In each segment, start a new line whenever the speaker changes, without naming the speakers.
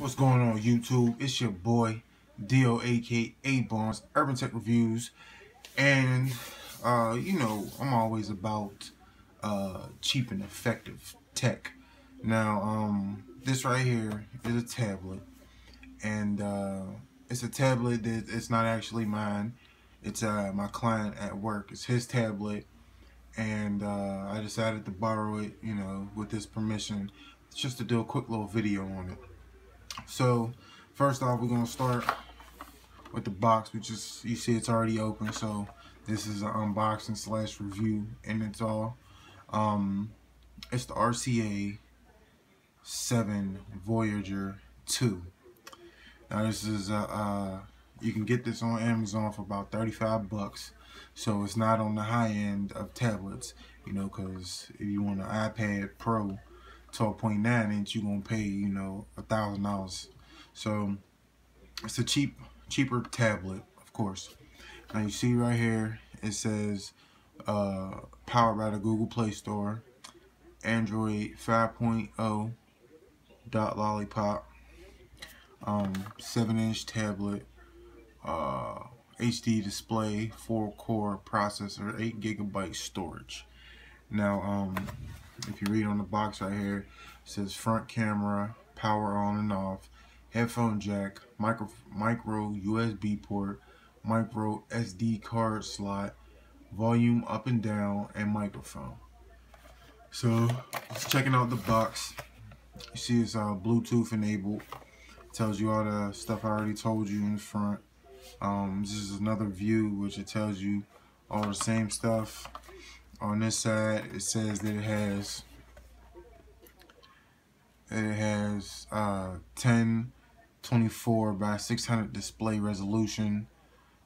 What's going on, YouTube? It's your boy DOAKABONDS, Urban Tech Reviews, and you know, I'm always about cheap and effective tech. Now, this right here is a tablet, and it's a tablet that it's not actually mine. It's my client at work. It's his tablet, and I decided to borrow it, you know, with his permission, just to do a quick little video on it. So first off, we're gonna start with the box, which is, you see it's already open. So this is an unboxing slash review, and it's all it's the RCA 7 Voyager 2. Now this is you can get this on Amazon for about 35 bucks. So it's not on the high end of tablets, you know, because if you want an iPad Pro 12.9 inch, you're gonna pay, you know, $1,000. So it's a cheaper tablet, of course. Now you see right here it says powered by the Google Play Store, Android 5.0 .lollipop, 7-inch tablet, HD display, 4-core processor, 8GB storage. Now, if you read on the box right here, it says front camera, power on and off, headphone jack, micro USB port, micro SD card slot, volume up and down, and microphone. So, just checking out the box. You see it's Bluetooth enabled. It tells you all the stuff I already told you in the front. This is another view, which it tells you all the same stuff. On this side, it says that it has 1024 by 600 display resolution,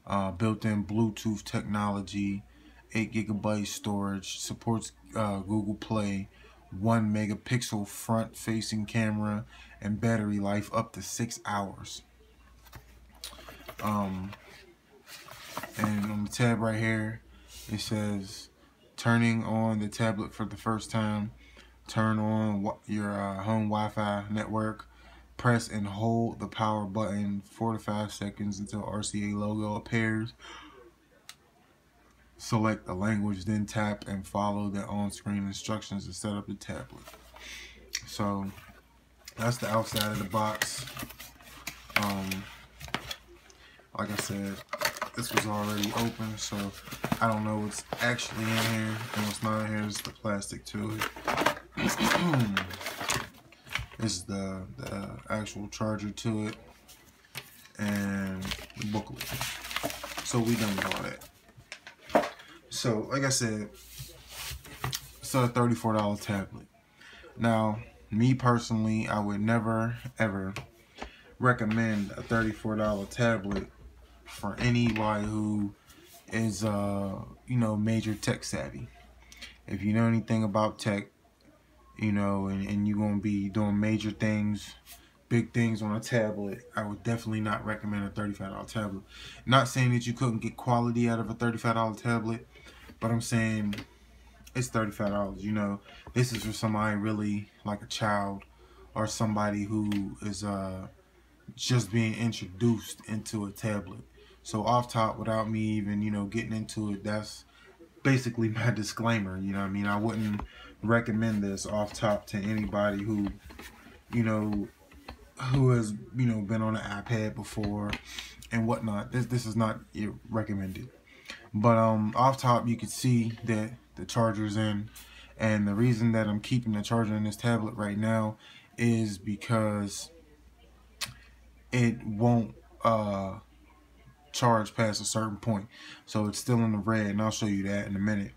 built-in Bluetooth technology, 8GB storage, supports Google Play, 1 megapixel front-facing camera, and battery life up to 6 hours. And on the tab right here, it says, turning on the tablet for the first time, turn on your home Wi-Fi network, press and hold the power button 4 to 5 seconds until RCA logo appears. Select a language, then tap and follow the on-screen instructions to set up the tablet. So that's the outside of the box. Like I said, this was already open, so I don't know what's actually in here and what's not in here. Is the plastic to it. This is the actual charger to it, and the booklet. So we done with all that. So like I said, it's a $34 tablet. Now, me personally, I would never ever recommend a $34 tablet for anybody who is you know, major tech savvy. If you know anything about tech, you know, and you're gonna be doing major things, big things on a tablet, I would definitely not recommend a $35 tablet. Not saying that you couldn't get quality out of a $35 tablet, but I'm saying it's $35. You know, this is for somebody really like a child or somebody who is just being introduced into a tablet. So off top, without me even, you know, getting into it, that's basically my disclaimer. You know what I mean? I wouldn't recommend this off top to anybody who, you know, who has, you know, been on an iPad before and whatnot. This is not recommended. But off top, you can see that the charger's in, and the reason that I'm keeping the charger in this tablet right now is because it won't charge past a certain point. So it's still in the red, and I'll show you that in a minute,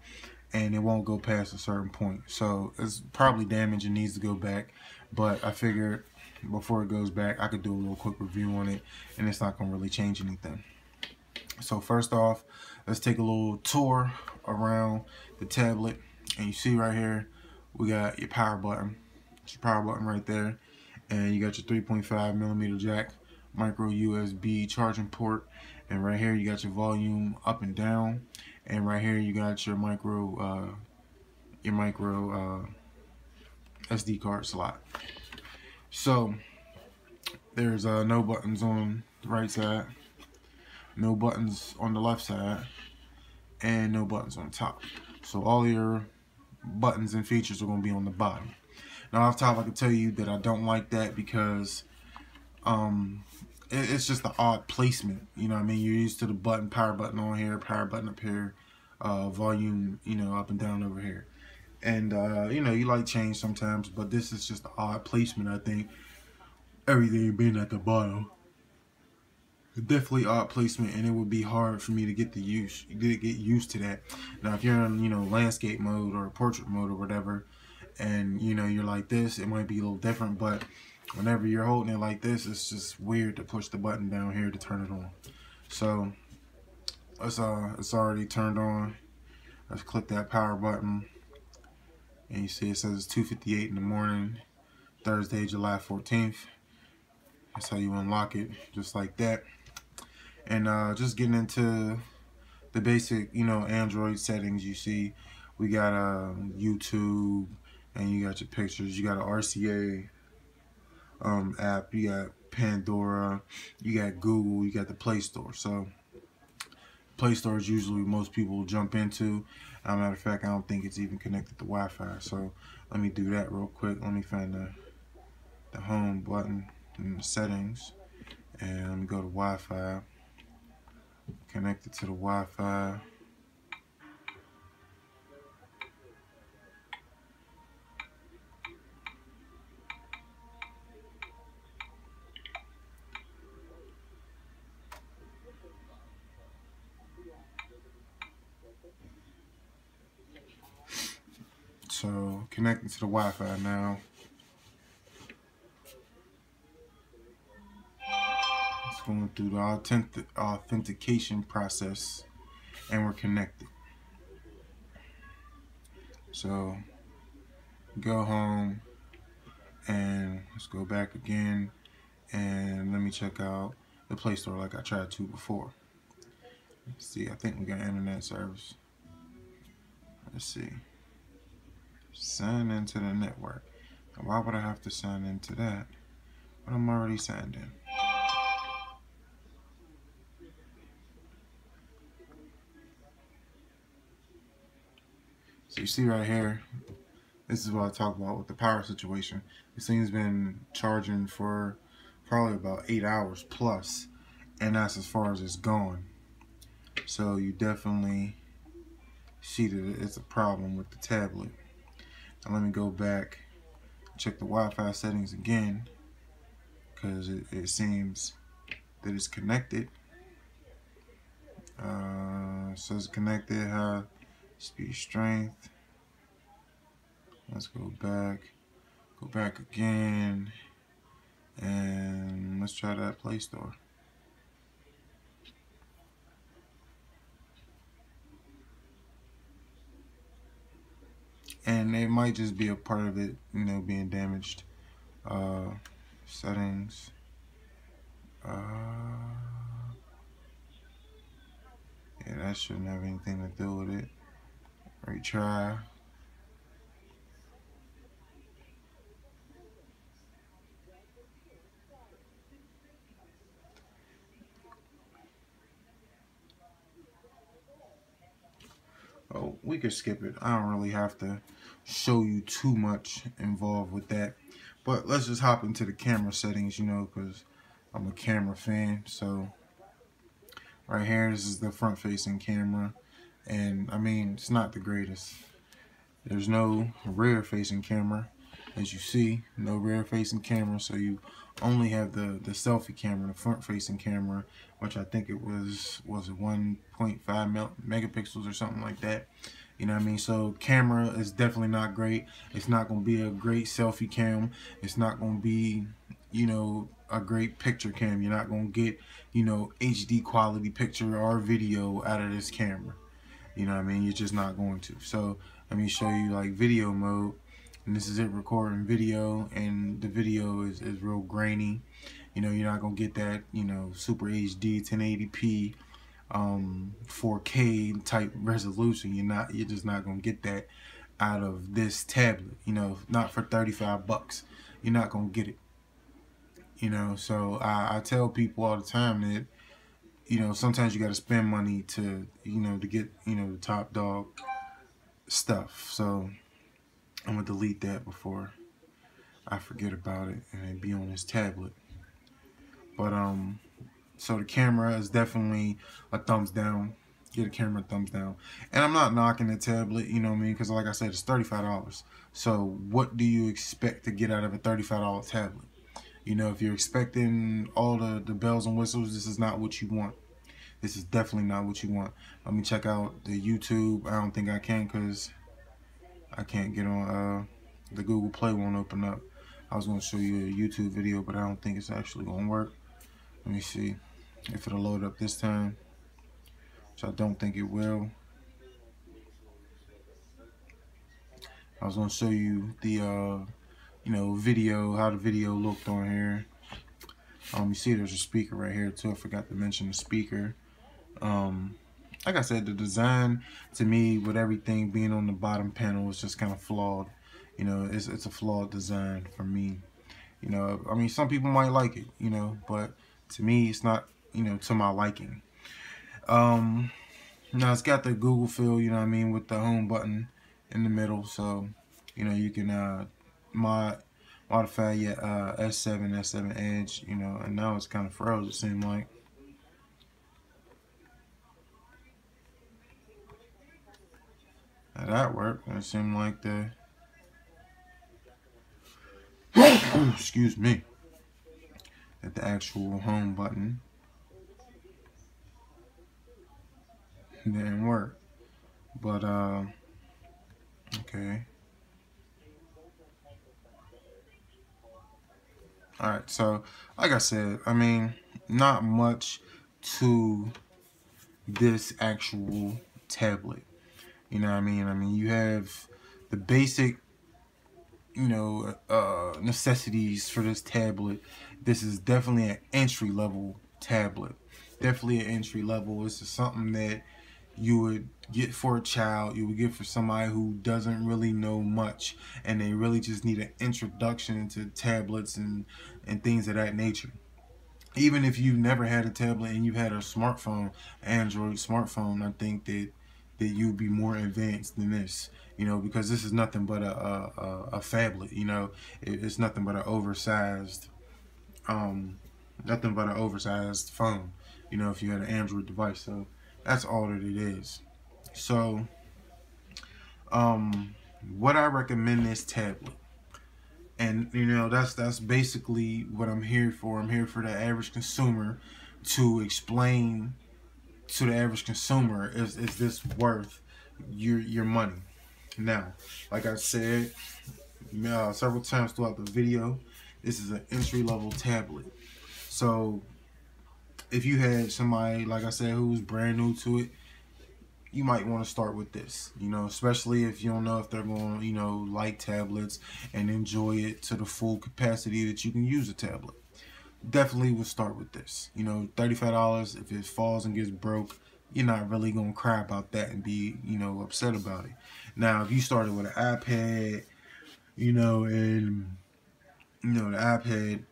and it won't go past a certain point. So it's probably damaged and needs to go back, but I figured before it goes back, I could do a little quick review on it, and it's not gonna really change anything. So first off, let's take a little tour around the tablet, and you see right here we got your power button. It's your power button right there, and you got your 3.5mm jack, micro USB charging port, and right here you got your volume up and down, and right here you got your micro SD card slot. So there's no buttons on the right side, no buttons on the left side, and no buttons on top. So all your buttons and features are going to be on the bottom. Now off top, I can tell you that I don't like that because it's just an odd placement. You know what I mean? You're used to the button, power button on here, power button up here, volume, you know, up and down over here. And you know, you like change sometimes, but this is just an odd placement. I think everything being at the bottom, definitely odd placement, and it would be hard for me to get used to that. Now if you're in, you know, landscape mode or portrait mode or whatever, and you know, you're like this, it might be a little different, but whenever you're holding it like this, it's just weird to push the button down here to turn it on. So it's already turned on. Let's click that power button, and you see it says it's 2:58 in the morning, Thursday, July 14th. That's how you unlock it, just like that. And just getting into the basic, you know, Android settings. You see we got YouTube, and you got your pictures, you got an RCA app, you got Pandora, you got Google, you got the Play Store. So Play Store is usually most people jump into. As a matter of fact, I don't think it's even connected to Wi-Fi. So let me do that real quick. Let me find the home button in the settings, and let me go to Wi-Fi. Connect it to the Wi-Fi. So connecting to the Wi-Fi now. It's going through the authentication process, and we're connected. So go home, and let's go back again, and let me check out the Play Store like I tried to before. Let's see, I think we got internet service. Let's see. Sign into the network. Why would I have to sign into that? But I'm already signed in. So you see right here, this is what I talk about with the power situation. This thing's been charging for probably about 8 hours plus, and that's as far as it's gone. So you definitely see that it's a problem with the tablet. Now let me go back, check the Wi-Fi settings again, because it seems that it's connected. So it's connected, high speed strength. Let's go back again, and let's try that Play Store. And it might just be a part of it, you know, being damaged. Settings. Yeah, that shouldn't have anything to do with it. Retry. Oh, we could skip it. I don't really have to show you too much involved with that. But let's just hop into the camera settings, you know, because I'm a camera fan. So right here, this is the front facing camera. And I mean, it's not the greatest. There's no rear facing camera. As you see, no rear facing camera. So you only have the selfie camera, the front facing camera, which I think it was it 1.5 megapixels or something like that. You know what I mean? So camera is definitely not great. It's not going to be a great selfie cam. It's not going to be, you know, a great picture cam. You're not going to get, you know, HD quality picture or video out of this camera. You know what I mean? You're just not going to. So let me show you like video mode. And this is it recording video, and the video is real grainy. You know, you're not gonna get that, you know, super HD 1080p 4K type resolution. You're just not gonna get that out of this tablet. You know, not for 35 bucks. You're not gonna get it. You know, so I tell people all the time that, you know, sometimes you got to spend money to, you know, to get, you know, the top dog stuff. So I'm going to delete that before I forget about it and it be on this tablet. But, so the camera is definitely a thumbs down. Get a camera a thumbs down. And I'm not knocking the tablet, you know what I mean? Because like I said, it's $35. So what do you expect to get out of a $35 tablet? You know, if you're expecting all the bells and whistles, this is not what you want. This is definitely not what you want. Let me check out the YouTube. I don't think I can because I can't get on, the Google Play won't open up. I was going to show you a YouTube video, but I don't think it's actually going to work. Let me see if it'll load up this time, which I don't think it will. I was going to show you the, you know, video, how the video looked on here. You see there's a speaker right here too. I forgot to mention the speaker. Like I said, the design to me with everything being on the bottom panel is just kind of flawed. You know, it's a flawed design for me. You know, I mean, some people might like it, you know, but to me, it's not, you know, to my liking. Now it's got the Google feel, you know what I mean, with the home button in the middle. So, you know, you can modify your S7 Edge, you know, and now it's kind of froze, it seemed like. Now that worked. It seemed like the excuse me, that the actual home button didn't work. But okay. Alright, so like I said, I mean, not much to this actual tablet. You know what I mean? I mean, you have the basic, you know, necessities for this tablet. This is definitely an entry level tablet. Definitely an entry level. This is something that you would get for a child, you would get for somebody who doesn't really know much and they really just need an introduction to tablets and things of that nature. Even if you've never had a tablet and you've had a smartphone, Android smartphone, I think that you'd be more advanced than this, you know, because this is nothing but a phablet, you know. It's nothing but an oversized phone, you know, if you had an Android device. So that's all that it is. So what I recommend this tablet, and you know, that's basically what I'm here for. I'm here for the average consumer, to explain to the average consumer, is this worth your money? Now, like I said several times throughout the video, this is an entry-level tablet. So if you had somebody, like I said, who's brand new to it, you might want to start with this, you know, especially if you don't know if they're going to, you know, like tablets and enjoy it to the full capacity that you can use a tablet. Definitely would start with this. You know, $35, if it falls and gets broke, you're not really going to cry about that and be, you know, upset about it. Now, if you started with an iPad, you know, and, you know, the iPad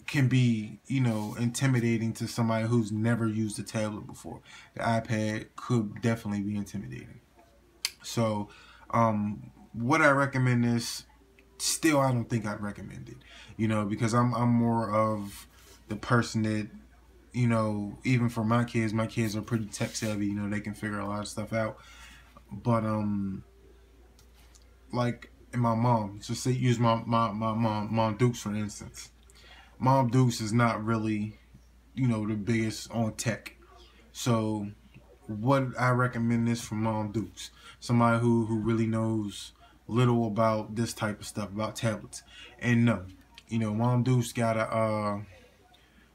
can be, you know, intimidating to somebody who's never used a tablet before. The iPad could definitely be intimidating. So, what I recommend is, still, I don't think I'd recommend it, you know, because I'm more of the person that, you know, even for my kids are pretty tech savvy, you know, they can figure a lot of stuff out. But like, and my mom, just say, use my mom Dukes for instance. Mom Dukes is not really, you know, the biggest on tech. So what I recommend this for Mom Dukes, somebody who really knows little about this type of stuff, about tablets. And no, you know, Mom Dukes got a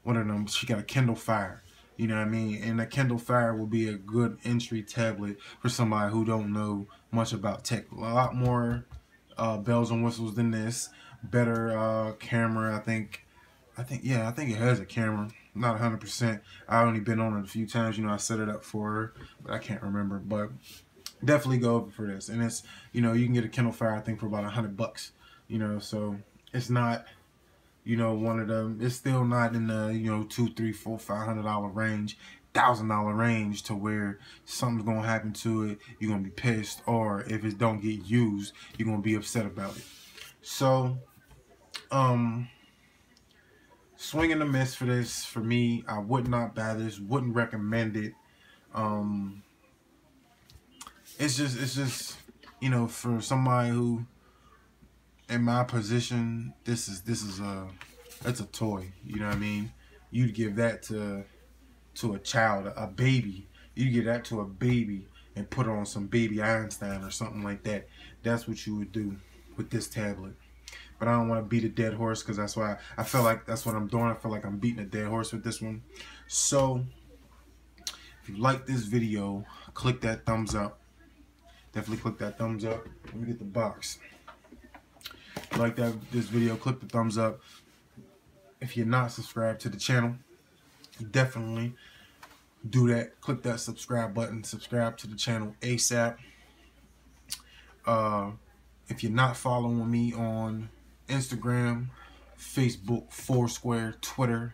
one of them, she got a Kindle Fire, you know what I mean? And a Kindle Fire will be a good entry tablet for somebody who don't know much about tech. A lot more bells and whistles than this. Better camera, I think it has a camera. Not 100%. I've only been on it a few times. You know, I set it up for her, but I can't remember. But definitely go over for this. And it's, you know, you can get a Kindle Fire, I think, for about $100. You know, so it's not you know, one of them. It's still not in the, you know, $200, $300, $400, $500 range, $1,000 range to where something's gonna happen to it. You're gonna be pissed, or if it don't get used, you're gonna be upset about it. So, swing and a miss for this. For me, I would not buy this. Wouldn't recommend it. It's just, you know, for somebody who, in my position, this is it's a toy. You know what I mean? You'd give that to a child, a baby. You'd give that to a baby and put on some baby Einstein or something like that. That's what you would do with this tablet. But I don't want to beat a dead horse, because that's why I feel like that's what I'm doing. I feel like I'm beating a dead horse with this one. So if you like this video, click that thumbs up. Definitely click that thumbs up. Let me get the box. If you like this video, click the thumbs up. If you're not subscribed to the channel, definitely do that. Click that subscribe button. Subscribe to the channel ASAP. If you're not following me on Instagram, Facebook, FOURSQUARE, Twitter,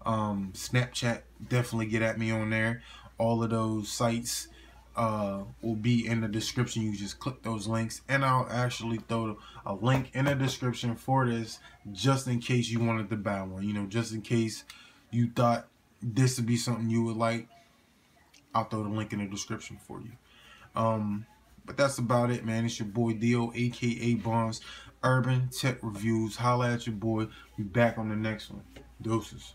Snapchat, definitely get at me on there. All of those sites will be in the description. You just click those links, and I'll actually throw a link in the description for this, just in case you wanted to buy one. You know, just in case you thought this would be something you would like, I'll throw the link in the description for you. But that's about it, man. It's your boy Dio, aka Bonds, Urban Tech Reviews. Holla at your boy. Be back on the next one. Doses.